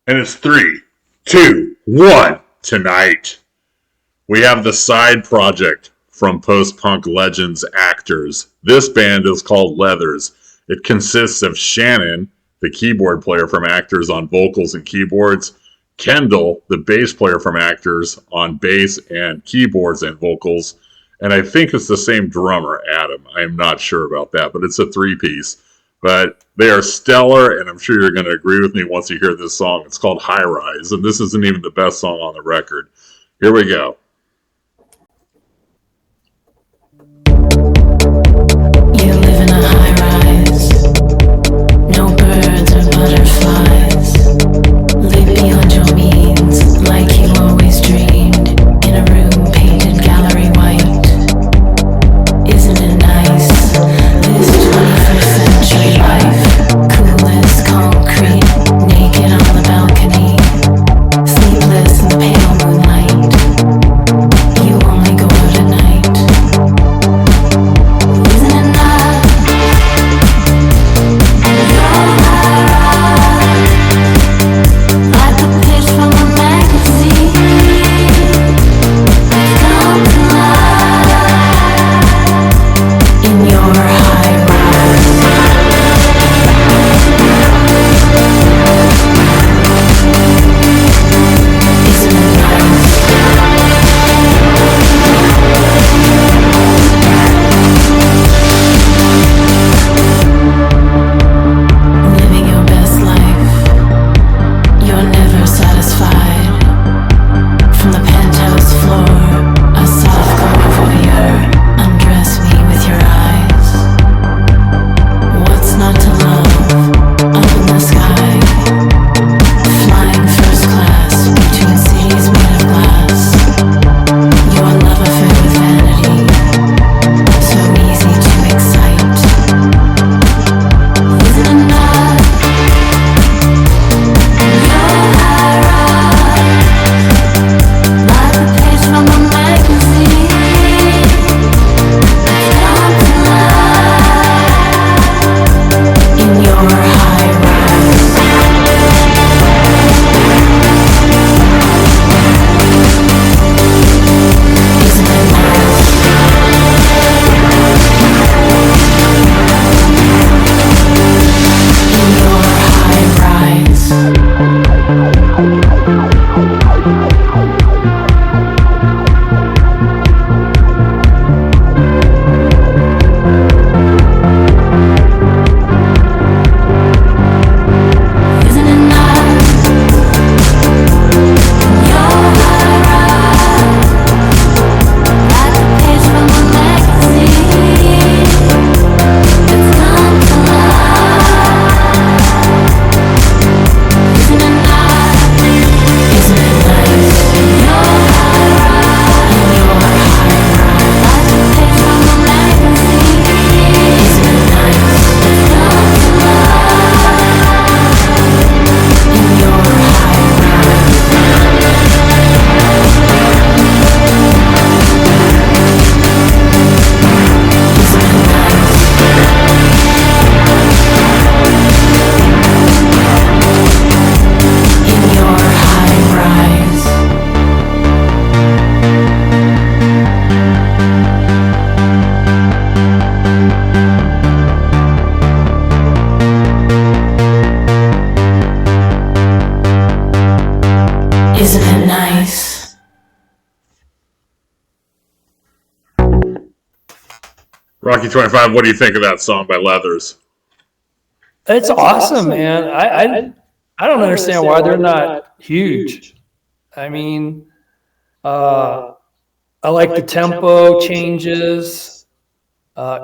And it's 3, 2, 1. Tonight, we have the side project from post-punk legends Actors. This band is called Leathers. It consists of Shannon, the keyboard player from Actors on vocals and keyboards, Kendall, the bass player from Actors on bass and keyboards and vocals, and I think it's the same drummer, Adam. I am not sure about that, but it's a three-piece. But they are stellar, and I'm sure you're going to agree with me once you hear this song. It's called Highrise, and this isn't even the best song on the record. Here we go. You live in a high-rise. No birds or butterflies. Live beyond your means, like you always dreamed. In a room painted gallery white. Isn't it nice? This 21st century life. Cool as concrete. Naked on the balcony. Sleepless in the pale moonlight. You only go out at night. Isn't it nice? Like the page from a magazine. Come to life in your high rise. Isn't it nice? Living your best life. You're never satisfied. From the penthouse floor, a soft core voyeur. Undress me with your eyes. What's not to love? Up in the sky. Flying first class between cities made of glass. Your love affair with vanity. So easy to excite. Isn't it nice? Your high rise. Like a page from a magazine. Come to life in your high rise. Isn't it nice? In your high rise. Isn't it nice? Your high rise. Like a page from a magazine. It's come to life. Isn't it nice? Isn't it nice? Your high rise. In your high rise. Like a page from a magazine. Isn't it nice? It's come to life. In your high rise. Isn't it nice? In your high rise. Isn't it nice? Rocky 25, what do you think of that song by Leathers? It's awesome, man. I don't understand why they're not huge. I mean, I like the tempo changes.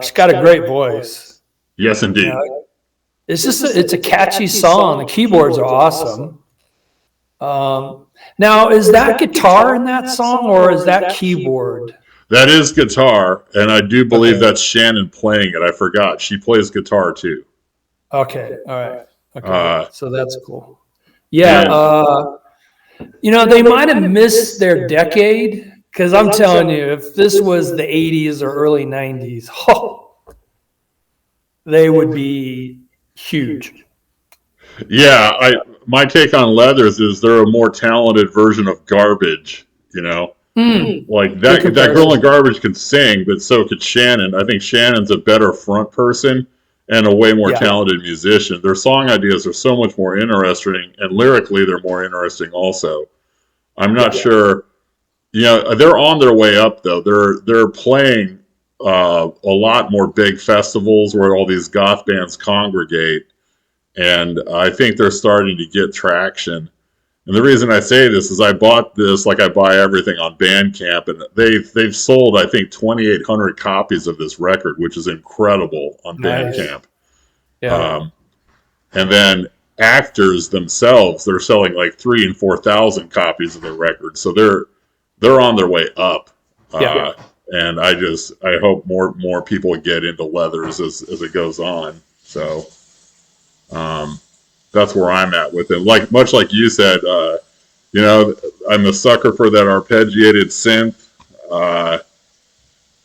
She's got a great voice. Yes, indeed. It's just it's a catchy song. The keyboards are awesome. Now, is that guitar in that song or is that keyboard? That is guitar, and I do believe that's Shannon playing it. I forgot. She plays guitar, too. Okay, all right. Okay, so that's cool. Yeah, they might have missed their decade because I'm telling you, if this was the 80s or early 90s, they would be huge. Yeah, my take on Leathers is they're a more talented version of Garbage. You know, like that girl in Garbage can sing, but so could Shannon. I think Shannon's a better front person and a way more talented musician. Their song ideas are so much more interesting, and lyrically they're more interesting also. I'm not sure. You know, they're on their way up though. They're playing a lot more big festivals where all these goth bands congregate, and I think they're starting to get traction. And the reason I say this is I bought this like I buy everything on Bandcamp, and they've sold I think 2,800 copies of this record, which is incredible on Bandcamp. Yeah. And then actors themselves, they're selling like 3,000 and 4,000 copies of their record, so they're on their way up. And I hope more people get into Leathers as it goes on. So that's where I'm at with it. Like much like you said, you know, I'm a sucker for that arpeggiated synth,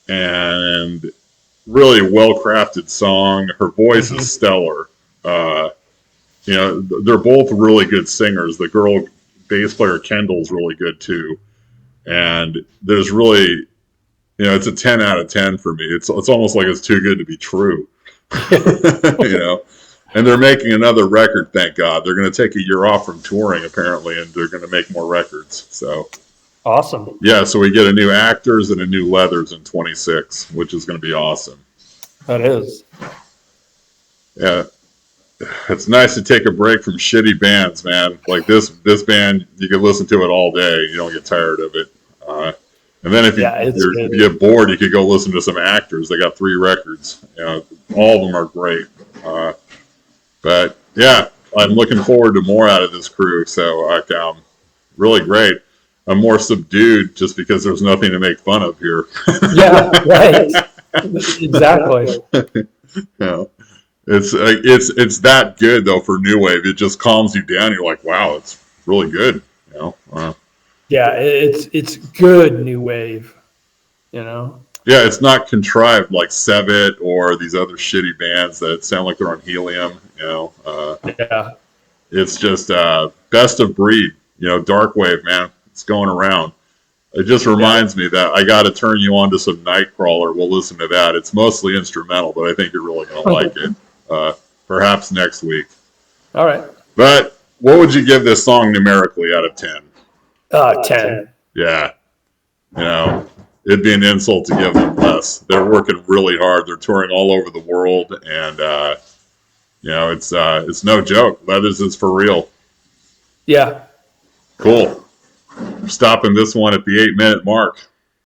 and really well crafted song. Her voice is stellar. You know, they're both really good singers. The girl bass player Kendall's really good too. And there's really, you know, it's a 10 out of 10 for me. It's almost like it's too good to be true. You know, and they're making another record, thank God. They're going to take a year off from touring apparently, and they're going to make more records. So awesome. Yeah, so we get a new Actors and a new Leathers in 26, which is going to be awesome. That is. Yeah. It's nice to take a break from shitty bands, man. Like this band, you can listen to it all day. You don't get tired of it. And then if you get bored, you could go listen to some Actors. They got 3 records. You know, all of them are great. But yeah, I'm looking forward to more out of this crew. So really great. I'm more subdued just because there's nothing to make fun of here. Yeah, right. Exactly. Yeah. It's that good though for new wave. It just calms you down. You're like, wow, it's really good. You know. Yeah, it's good new wave. You know. Yeah, it's not contrived like Sevet or these other shitty bands that sound like they're on helium. You know. Yeah. It's just best of breed. You know, dark wave, man. It's going around. It just reminds me that I got to turn you on to some Nightcrawler. We'll listen to that. It's mostly instrumental, but I think you're really going to like it. Perhaps next week. All right. But what would you give this song numerically out of 10? 10. Yeah. You know, it'd be an insult to give them less. They're working really hard. They're touring all over the world, and you know, it's no joke. Leathers is for real. Yeah. Cool. We're stopping this one at the 8-minute mark.